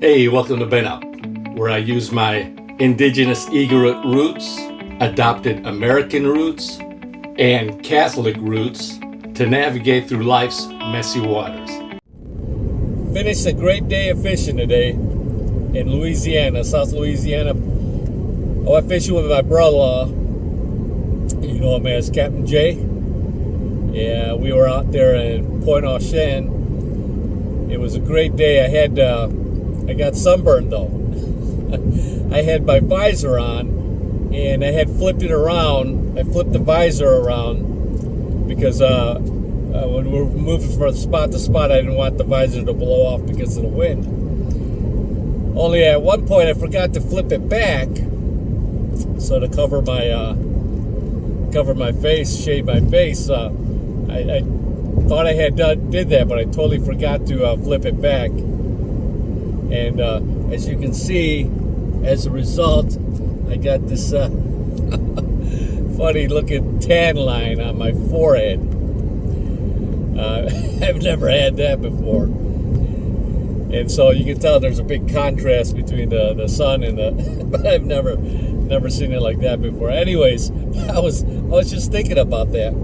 Hey, welcome to BenUp, where I use my indigenous Igorot roots, adopted American roots, and Catholic roots to navigate through life's messy waters. Finished a great day of fishing today in Louisiana, South Louisiana. I went fishing with my brother-in-law. You know him as Captain J. Yeah, we were out there in Point Au Chien. It was a great day. I got sunburned though. I had my visor on and I had flipped it around. I flipped the visor around because when we were moving from spot to spot, I didn't want the visor to blow off because of the wind. Only at one point I forgot to flip it back, so to cover my face, shade my face. I thought I did that, but I totally forgot to flip it back. And as you can see, as a result, I got this funny looking tan line on my forehead. I've never had that before. And so you can tell there's a big contrast between the sun and the, but I've never seen it like that before. Anyways, I was just thinking about that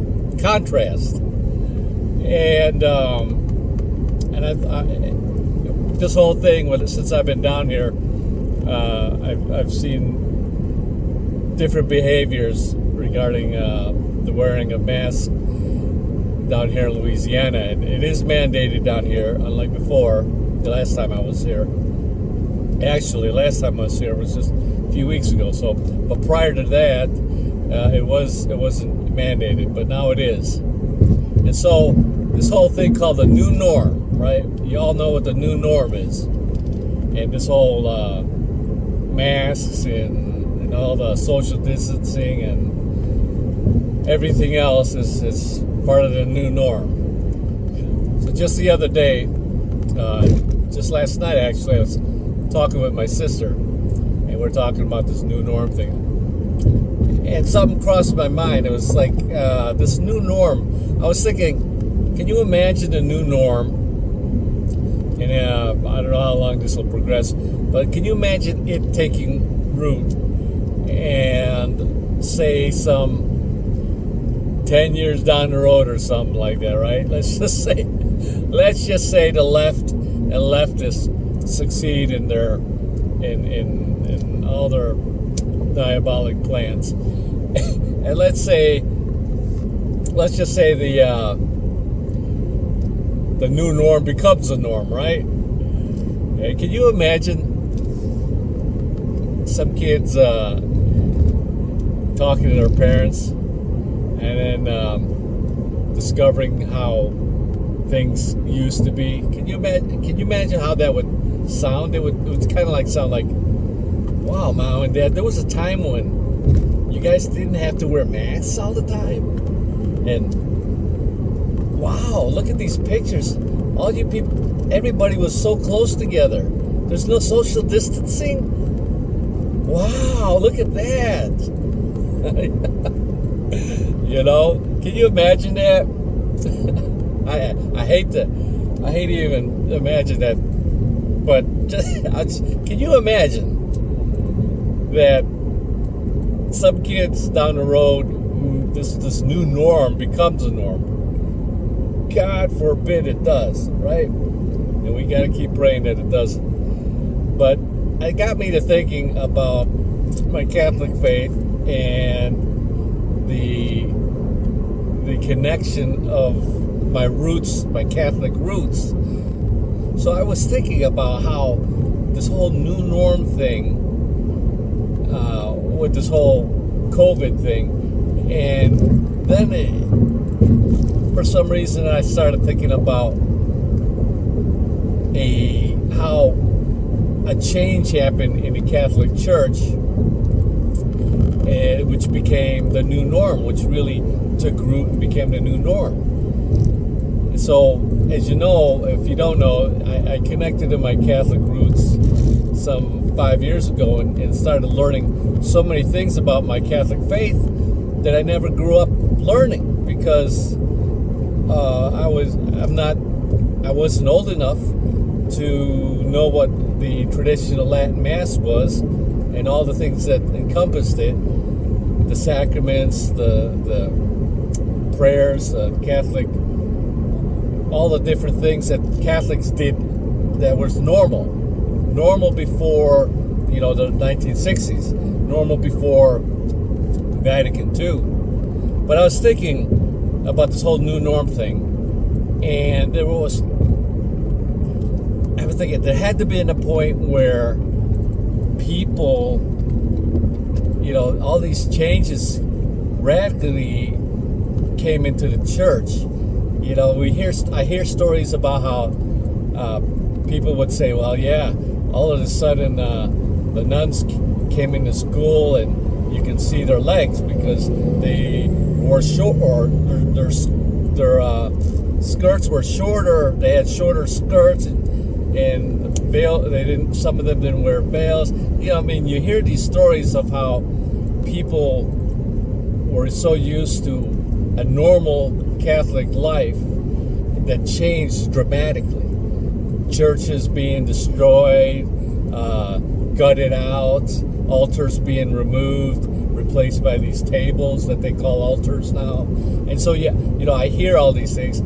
contrast. And this whole thing, since I've been down here, I've seen different behaviors regarding the wearing of masks down here in Louisiana, and it is mandated down here, unlike before. The last time I was here, actually, last time I was here was just a few weeks ago. So, but prior to that, it wasn't mandated, but now it is. And so, this whole thing called the new norm, right? You all know what the new norm is. And this whole masks and all the social distancing and everything else is part of the new norm. So just the other day, just last night actually, I was talking with my sister, and we're talking about this new norm thing. And something crossed my mind. It was like this new norm. I was thinking, can you imagine the new norm? And I don't know how long this will progress, but can you imagine it taking root and say some 10 years down the road or something like that, right? Let's just say the left and leftists succeed in their in all their diabolic plans. And let's just say the new norm becomes the norm, right? And can you imagine some kids talking to their parents and then discovering how things used to be? Can you imagine how that would sound? It would kind of sound like, wow, Mom and Dad, there was a time when you guys didn't have to wear masks all the time. And wow, look at these pictures. All you people, everybody was so close together. There's no social distancing. Wow, look at that. You know, can you imagine that? I hate to even imagine that. But can you imagine that some kids down the road, this new norm becomes a norm? God forbid it does, right? And we got to keep praying that it doesn't. But it got me to thinking about my Catholic faith and the connection of my roots, my Catholic roots. So I was thinking about how this whole new norm thing, with this whole COVID thing, and then for some reason I started thinking about how a change happened in the Catholic Church, which became the new norm, which really took root and became the new norm. And so, as you know, if you don't know, I connected to my Catholic roots some 5 years ago and started learning so many things about my Catholic faith that I never grew up learning because I wasn't old enough to know what the traditional Latin Mass was and all the things that encompassed it, the sacraments, the prayers, the Catholic, all the different things that Catholics did that was normal before, the 1960s, normal before Vatican II. But I was thinking about this whole new norm thing, and I was thinking there had to be a point where people, all these changes radically came into the church. I hear stories about how people would say, well, yeah, all of a sudden the nuns came into school and you can see their legs because they wore short, or their skirts were shorter. They had shorter skirts and veil. Some of them didn't wear veils. You hear these stories of how people were so used to a normal Catholic life that changed dramatically. Churches being destroyed, gutted out, altars being removed, replaced by these tables that they call altars now. And so, I hear all these things.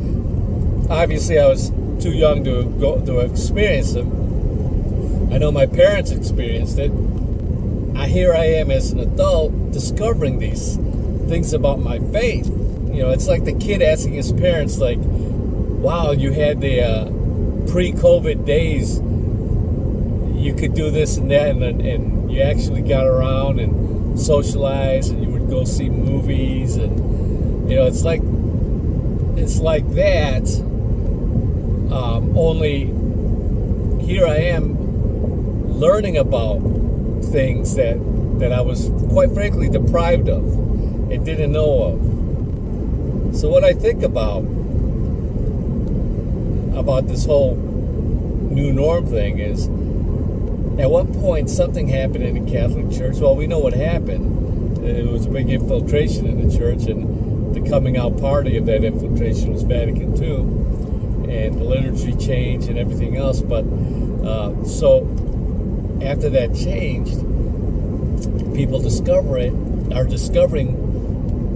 Obviously, I was too young to experience them. I know my parents experienced it. Here I am as an adult discovering these things about my faith. It's like the kid asking his parents, like, wow, you had the pre-COVID days. You could do this and that, and you actually got around and socialized, and you would go see movies, and it's like that. Only here I am learning about things that I was quite frankly deprived of and didn't know of. So what I think about this whole new norm thing is, at one point something happened in the Catholic Church. Well, we know what happened. It was a big infiltration in the church, and the coming out party of that infiltration was Vatican II, and the liturgy changed and everything else. But so after that changed, people are discovering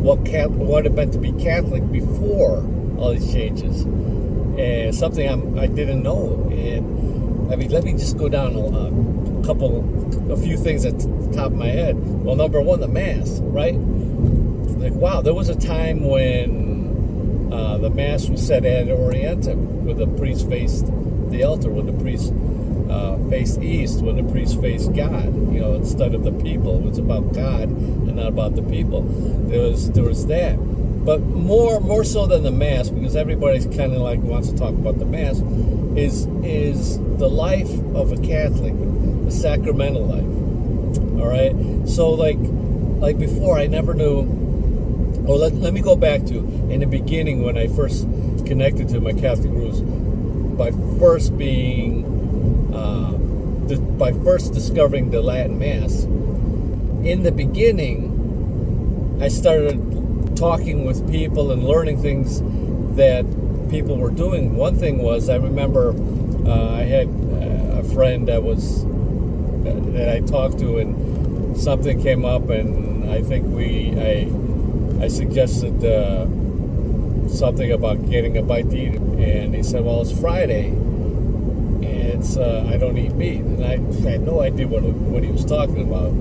what it meant to be Catholic before all these changes, and something I didn't know. And let me just go down a few things at the top of my head. Well, number one, the Mass, right? Like, wow, there was a time when the Mass was said ad orientem, where the priest faced the altar, when the priest faced east, when the priest faced God, instead of the people. It was about God and not about the people. There was that. But more so than the Mass, because everybody's kind of like wants to talk about the Mass, is the life of a Catholic, the sacramental life. All right. So like before, I never knew. Oh, let me go back to in the beginning when I first connected to my Catholic roots, by first discovering the Latin Mass. In the beginning, I started talking with people and learning things that people were doing. One thing was, I remember I had a friend that I talked to, and something came up, and I think I suggested something about getting a bite to eat, and he said, well, it's Friday, and I don't eat meat. And I had no idea what he was talking about.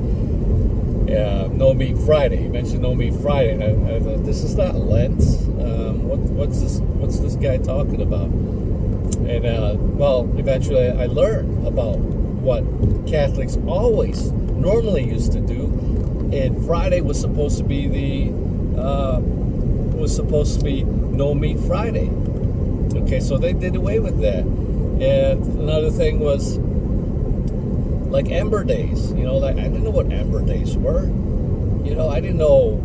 No Meat Friday. He mentioned No Meat Friday, and I thought, this is not Lent. What's this guy talking about? And eventually I learned about what Catholics always normally used to do, and Friday was supposed to be No Meat Friday. Okay, so they did away with that. And another thing was like Ember Days. I didn't know what Ember Days were. I didn't know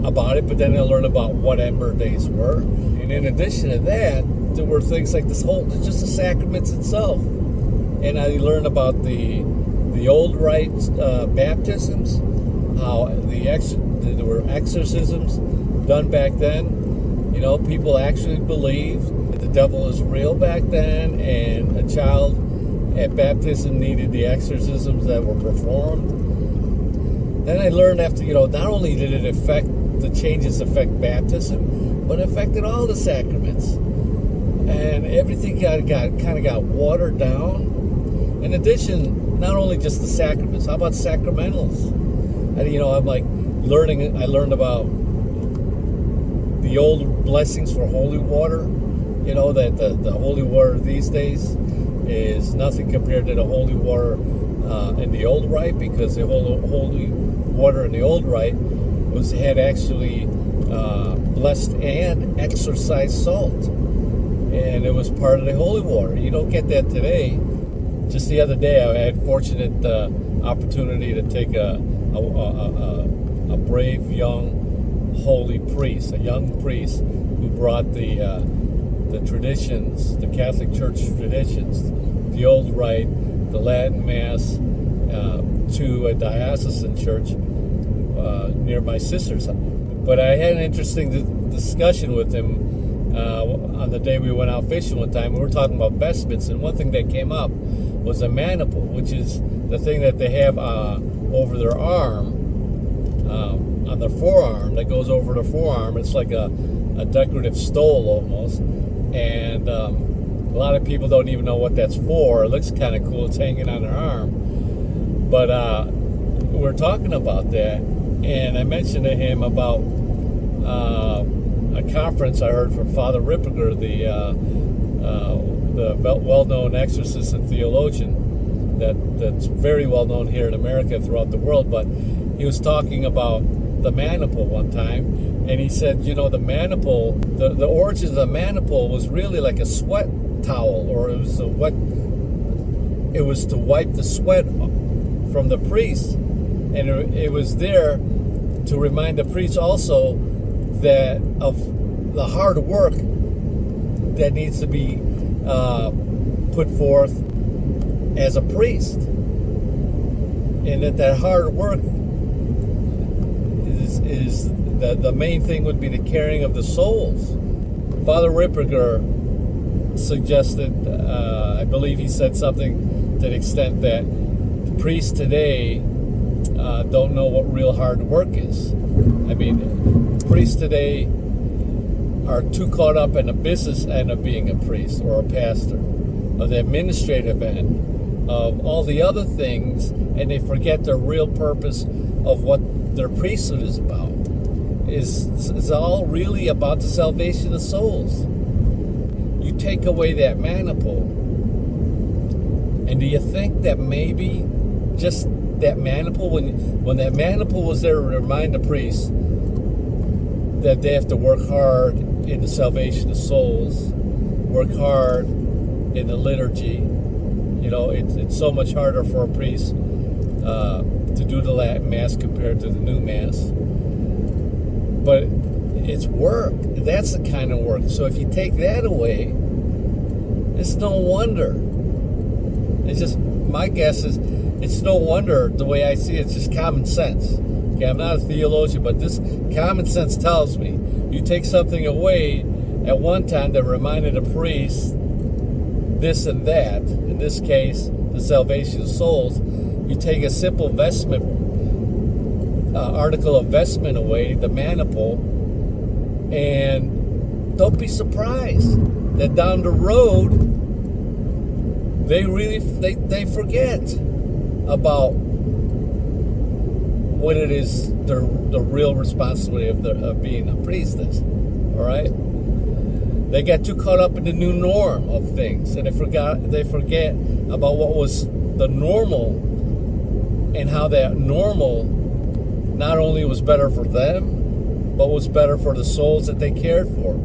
about it, but then I learned about what Ember Days were. And in addition to that, there were things like just the sacraments itself. And I learned about the old rite baptisms, how there were exorcisms done back then. People actually believed that the the devil was real back then, and a child at baptism needed the exorcisms that were performed. Then I learned after, not only did it affect, the changes affect baptism, but it affected all the sacraments. And everything kind of got watered down. In addition, not only just the sacraments, how about sacramentals? And, I'm like I learned about the old blessings for holy water, that the holy water these days is nothing compared to the holy water in the old rite, because the holy water in the old rite had actually blessed and exorcised salt, and it was part of the holy water. You don't get that today. Just the other day, I had fortunate opportunity to take a brave young holy priest, a young priest who brought the traditions, the Catholic Church traditions, the old rite, the Latin Mass, to a diocesan church near my sister's house. But I had an interesting discussion with him on the day we went out fishing one time. We were talking about vestments, and one thing that came up was a maniple, which is the thing that they have over their arm, on their forearm, that goes over the forearm. It's like a decorative stole almost, and a lot of people don't even know what that's for. It looks kind of cool. It's hanging on their arm. But we're talking about that, and I mentioned to him about a conference I heard from Father Ripperger, the well-known exorcist and theologian that's very well-known here in America and throughout the world. But he was talking about the maniple one time, and he said, the maniple, the origin of the maniple was really like a sweat towel, or it was to wipe the sweat from the priest, and it was there to remind the priest also that of the hard work that needs to be put forth as a priest, and that hard work is the main thing would be the caring of the souls. Father Ripperger suggested, I believe he said something to the extent that priests today don't know what real hard work is. I mean, priests today are too caught up in the business end of being a priest or a pastor, of the administrative end, of all the other things, and they forget the real purpose of what their priesthood is about. It's all really about the salvation of souls. You take away that maniple, and do you think that maybe just that maniple, when that maniple was there to remind the priests that they have to work hard in the salvation of souls, work hard in the liturgy. It's so much harder for a priest to do the Latin Mass compared to the new Mass. But it's work. That's the kind of work. So if you take that away, it's no wonder. It's just, my guess is, it's no wonder, the way I see it, it's just common sense. Okay, I'm not a theologian, but this common sense tells me, you take something away at one time that reminded a priest this and that, in this case, the salvation of souls, you take a simple vestment, article of vestment away, the maniple, and don't be surprised that down the road, they forget about what it is, the real responsibility of being a priestess. All right, they get too caught up in the new norm of things, and they forget about what was the normal, and how that normal not only was better for them, but was better for the souls that they cared for.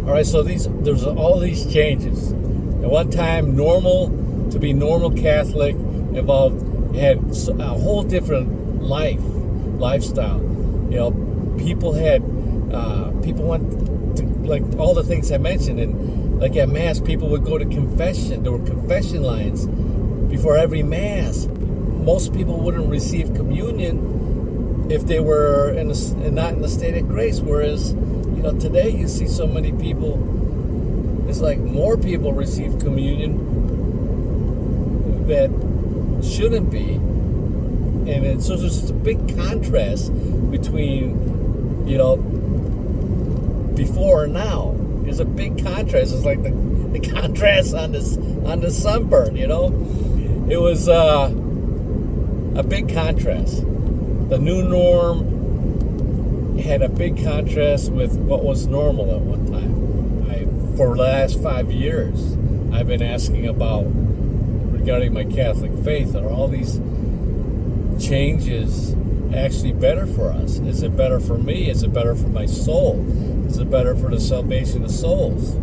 All right, so there's all these changes. At one time, to be normal Catholic had a whole different lifestyle. People went to, like, all the things I mentioned, and like at Mass, people would go to confession. There were confession lines before every Mass. Most people wouldn't receive communion if they were not in the state of grace. Whereas, today you see so many people it's like more people receive communion that shouldn't be. And so there's just a big contrast between, before and now. There's a big contrast. It's like the contrast on the sunburn, It was a big contrast. The new norm had a big contrast with what was normal at one time. For the last 5 years, I've been asking about, regarding my Catholic faith, are all these changes actually better for us? Is it better for me? Is it better for my soul? Is it better for the salvation of souls?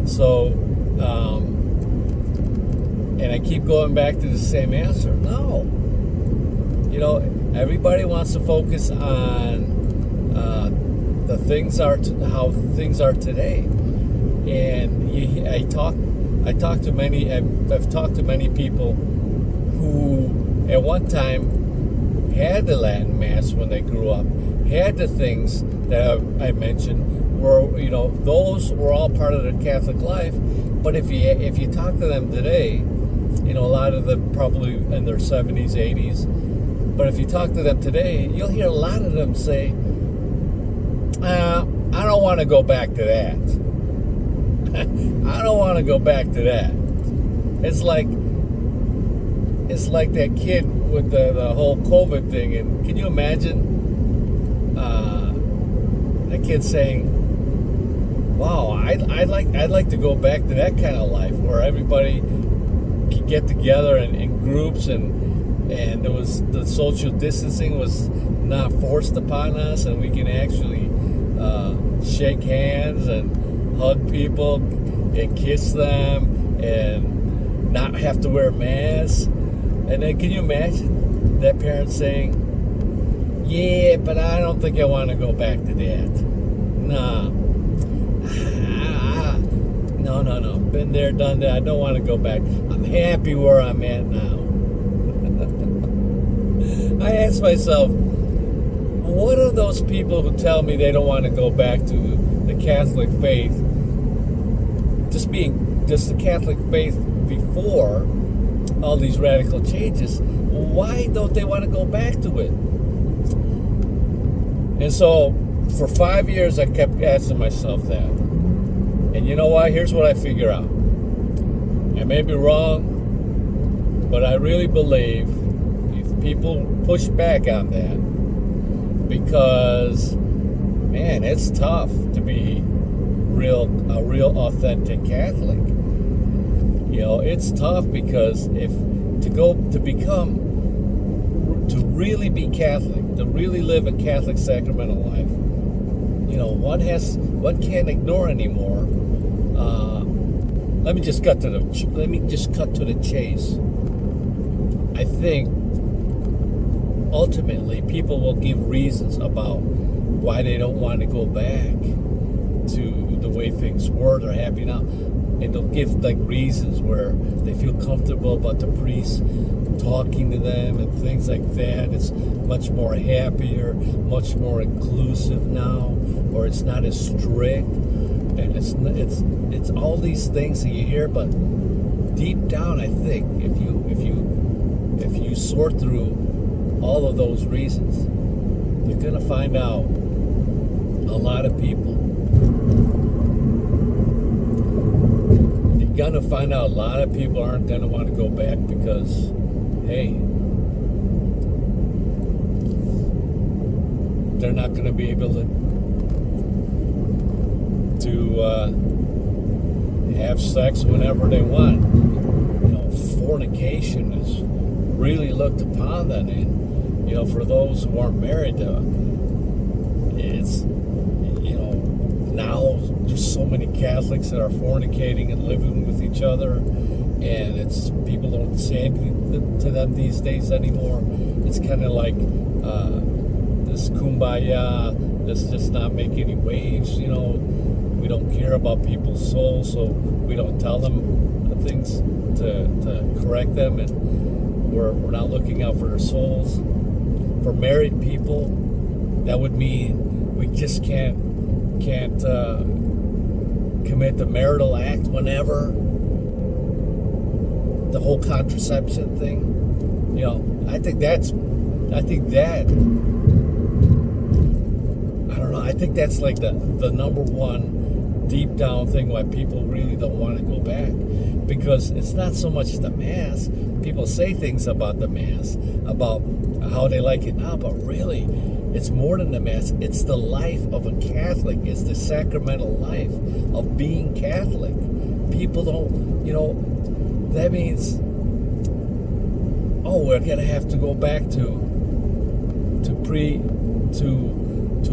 So, and I keep going back to the same answer. No. Everybody wants to focus on how things are today. And I've talked to many people who at one time had the Latin Mass when they grew up, had the things that I mentioned, were those were all part of their Catholic life. But if you talk to them today, a lot of them probably in their 70s, 80s. But if you talk to them today, you'll hear a lot of them say, I don't want to go back to that. I don't want to go back to that. It's like that kid with the whole COVID thing. And can you imagine a kid saying, wow, I'd like to go back to that kind of life where everybody could get together in groups and there was the social distancing was not forced upon us, and we can actually shake hands and hug people and kiss them and not have to wear masks. And then can you imagine that parent saying, yeah, but I don't think I want to go back to that. No. No. Been there, done that. I don't want to go back. I'm happy where I'm at now. I ask myself, what are those people who tell me they don't want to go back to the Catholic faith, just the Catholic faith before all these radical changes? Why don't they want to go back to it? And so for 5 years I kept asking myself that. And you know why? Here's what I figure out. I may be wrong, but I really believe if people push back on that, because man, it's tough to be a real authentic Catholic. It's tough because to really be Catholic, to really live a Catholic sacramental life, one can't ignore anymore. Let me just cut to the chase. I think ultimately people will give reasons about why they don't want to go back to the way things were. They're happy now, and they'll give reasons where they feel comfortable about the priest talking to them and things like that. It's much more happier, much more inclusive now, or it's not as strict, and it's all these things that you hear. But deep down, I think if you sort through all of those reasons, you're gonna find out a lot of people. You're gonna find out a lot of people aren't gonna want to go back because, hey, they're not going to be able to have sex whenever they want. Fornication is really looked upon then, and for those who aren't married, it's now there's so many Catholics that are fornicating and living with each other, and people don't say anything to them these days anymore. It's kind of like this kumbaya, let's just not make any waves, we don't care about people's souls, so we don't tell them the things to correct them, and we're not looking out for their souls. For married people, that would mean we just can't commit the marital act whenever. The whole contraception thing, I think that's like the number one deep down thing why people really don't want to go back, because it's not so much the Mass. People say things about the Mass, about how they like it now, but really it's more than the Mass. It's the life of a Catholic. It's the sacramental life of being Catholic. People don't, that means, we're gonna have to go back to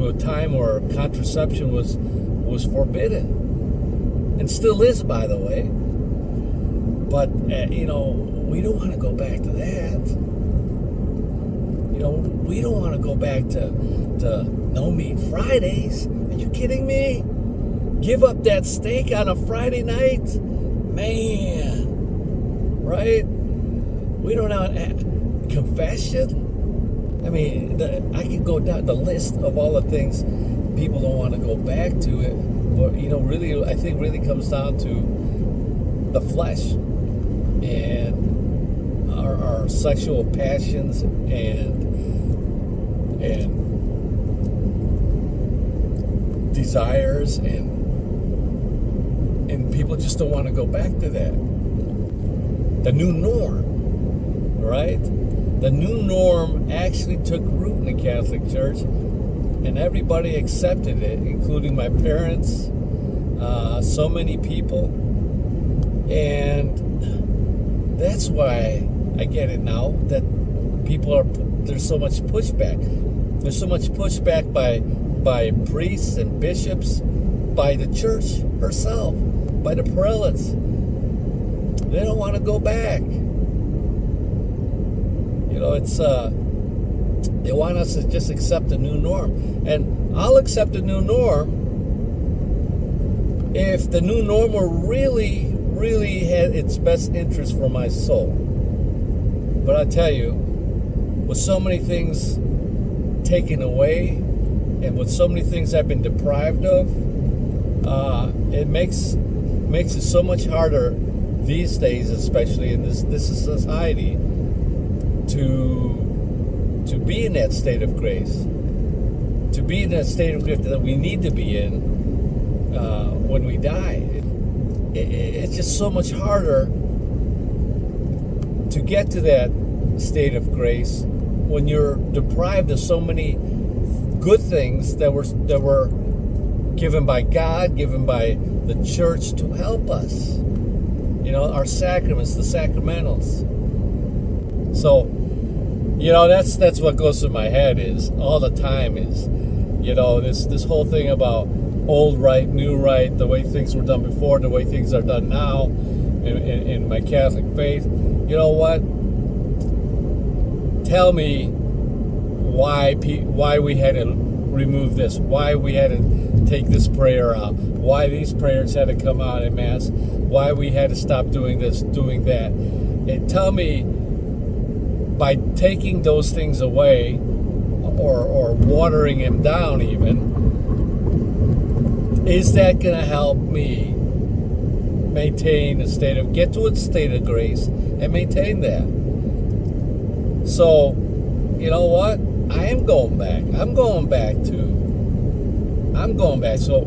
a time where contraception was forbidden, and still is, by the way. But we don't want to go back to that. We don't want to go back to no meat Fridays. Are you kidding me? Give up that steak on a Friday night, man. Right? We don't have confession. I mean, I can go down the list of all the things people don't want to go back to. It, really, I think really comes down to the flesh and our sexual passions and desires, and people just don't want to go back to that. The new norm, right? The new norm actually took root in the Catholic Church, and everybody accepted it, including my parents, so many people. And that's why I get it now, that there's so much pushback. There's so much pushback by priests and bishops, by the church herself, by the prelates. They don't want to go back. It's they want us to just accept the new norm. And I'll accept the new norm if the new norm were really, really had its best interest for my soul. But I tell you, with so many things taken away, and with so many things I've been deprived of, it makes it so much harder these days, especially in this society, to be in that state of grace, to be in that state of grace that we need to be in when we die. It's just so much harder to get to that state of grace when you're deprived of so many good things that were given by God, given by the church to help us. Our sacraments, the sacramentals. So, that's what goes through my head is all the time is, this whole thing about old right, new right, the way things were done before, the way things are done now in my Catholic faith. You know what? Tell me why we had to remove this, why we had to take this prayer out, why these prayers had to come out in Mass, why we had to stop doing this, doing that. And tell me, by taking those things away or watering them down even, is that going to help me get to a state of grace and maintain that? So, you know what? I am going back. I'm going back. So,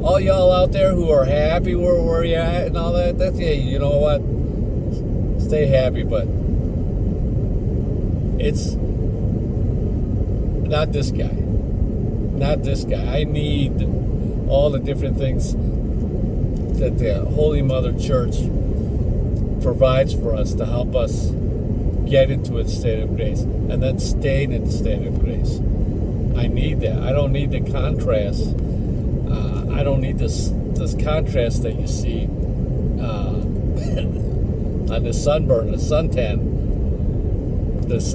all y'all out there who are happy where you're at and all that, you know what? Stay happy, but it's not this guy. Not this guy. I need all the different things that the Holy Mother Church provides for us to help us get into a state of grace and then stay in a state of grace. I need that. I don't need the contrast. I don't need this contrast that you see on this sunburn, the suntan, this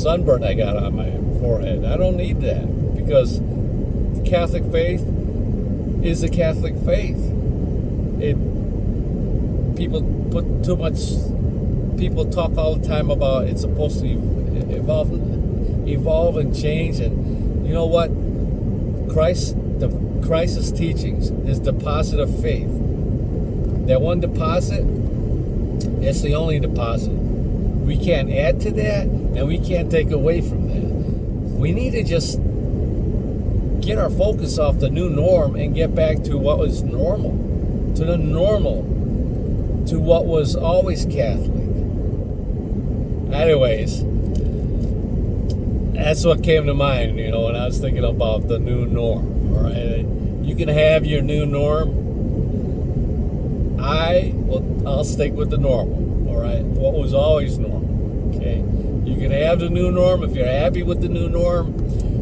sunburn I got on my forehead. I don't need that, because the Catholic faith is the Catholic faith. People talk all the time about it's supposed to evolve and change, and you know what? Christ Christ's teachings, his deposit of faith. That one deposit, it's the only deposit. We can't add to that, and we can't take away from that. We need to just get our focus off the new norm and get back to what was normal, to the normal, to what was always Catholic. Anyways, that's what came to mind, when I was thinking about the new norm. All right, you can have your new norm. I'll stick with the normal. All right, what was always normal. Okay, you can have the new norm if you're happy with the new norm.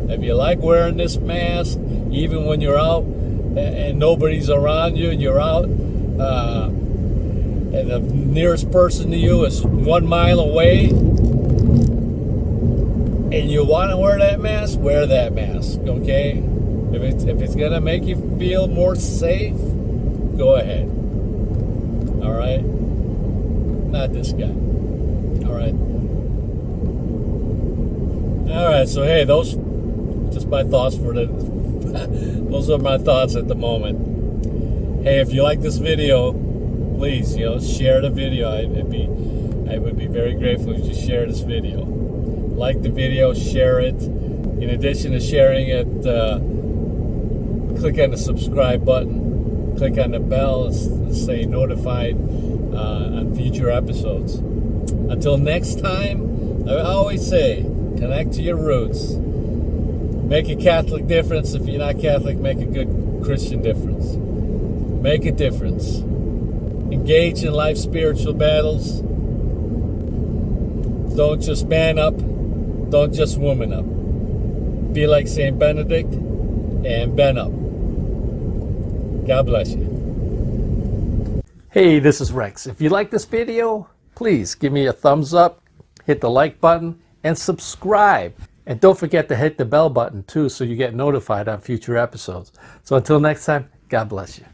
If you like wearing this mask, even when you're out and nobody's around you, and you're out, and the nearest person to you is 1 mile away, and you want to wear that mask, wear that mask, okay? If it's gonna make you feel more safe, go ahead. All right? Not this guy. All right. All right. So hey, those just my thoughts for the. Those are my thoughts at the moment. Hey, if you like this video, please, share the video. I would be very grateful if you share this video. Like the video, share it. In addition to sharing it, click on the subscribe button. Click on the bell and say notified on future episodes. Until next time, I always say, connect to your roots. Make a Catholic difference. If you're not Catholic, make a good Christian difference. Make a difference. Engage in life's spiritual battles. Don't just man up. Don't just woman up. Be like St. Benedict and BenUp. God bless you. Hey, this is Rex. If you like this video, please give me a thumbs up, hit the like button, and subscribe. And don't forget to hit the bell button too so you get notified on future episodes. So until next time, God bless you.